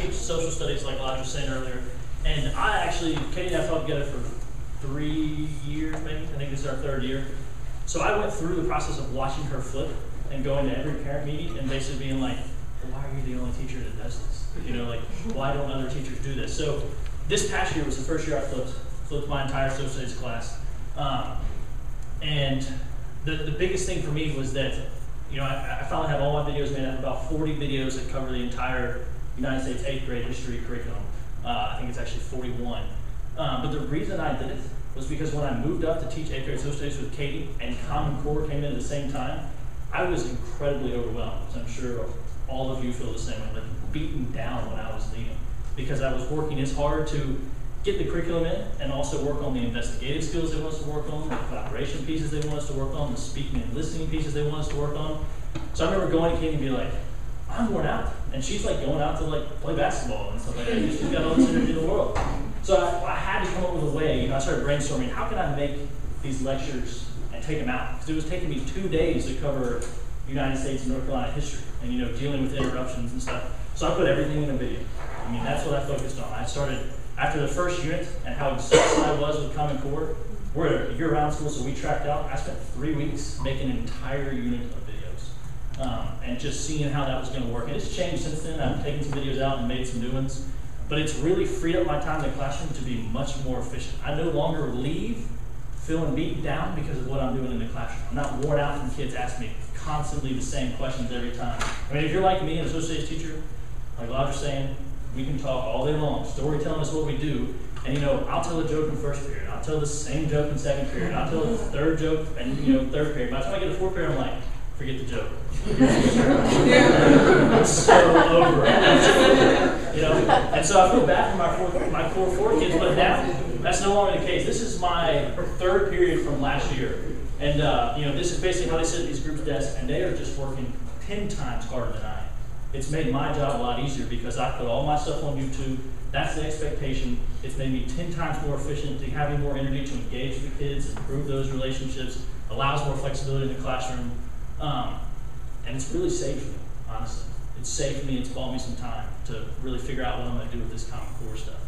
teach social studies like Elijah was saying earlier, and Katie and I taught together for 3 years maybe. I think this is our 3rd year. So I went through the process of watching her flip and going to every parent meeting and basically being like, well, why are you the only teacher that does this? You know, like, why don't other teachers do this? So this past year was the first year I flipped my entire social studies class. And the biggest thing for me was that, you know, I finally have all my videos made. I have about 40 videos that cover the entire United States 8th grade history curriculum. I think it's actually 41. But the reason I did it was because when I moved up to teach 8th grade social studies with Katie and Common Core came in at the same time, I was incredibly overwhelmed. I'm sure all of you feel the same way, like beaten down when I was leaving, because I was working as hard to get the curriculum in and also work on the investigative skills they want us to work on, the collaboration pieces they want us to work on, the speaking and listening pieces they want us to work on. So I remember going to Katie and be like, I'm worn out. And she's like going out to like play basketball and stuff like that. She's got all this energy in the world. So I had to come up with a way. You know, I started brainstorming, how can I make these lectures and take them out? Because it was taking me 2 days to cover United States and North Carolina history and, you know, dealing with interruptions and stuff. So I put everything in a video. I mean, that's what I focused on. I started, after the first unit and how exhausted I was with Common Core, we're a year-round school, so we tracked out. I spent 3 weeks making an entire unit of videos and just seeing how that was going to work. And it's changed since then. I've taken some videos out and made some new ones. But it's really freed up my time in the classroom to be much more efficient. I no longer leave feeling beaten down because of what I'm doing in the classroom. I'm not worn out from kids asking me constantly the same questions every time. I mean, if you're like me, an associates teacher, like Roger's saying, we can talk all day long. Storytelling is what we do. And, you know, I'll tell a joke in first period. I'll tell the same joke in second period. I'll tell the third joke in, you know, third period. By the time I get to fourth period, I'm like, forget the joke. It's so over. You know? And so I feel bad for my core 4 kids, but now that's no longer the case. This is my 3rd period from last year. And, you know, this is basically how they sit at these groups' desks, and they are just working 10 times harder than I am. It's made my job a lot easier because I put all my stuff on YouTube. That's the expectation. It's made me 10 times more efficient, to having more energy to engage with the kids, improve those relationships, allows more flexibility in the classroom. And it's really saved me, honestly. It's saved me, it's bought me some time to really figure out what I'm going to do with this Common Core stuff.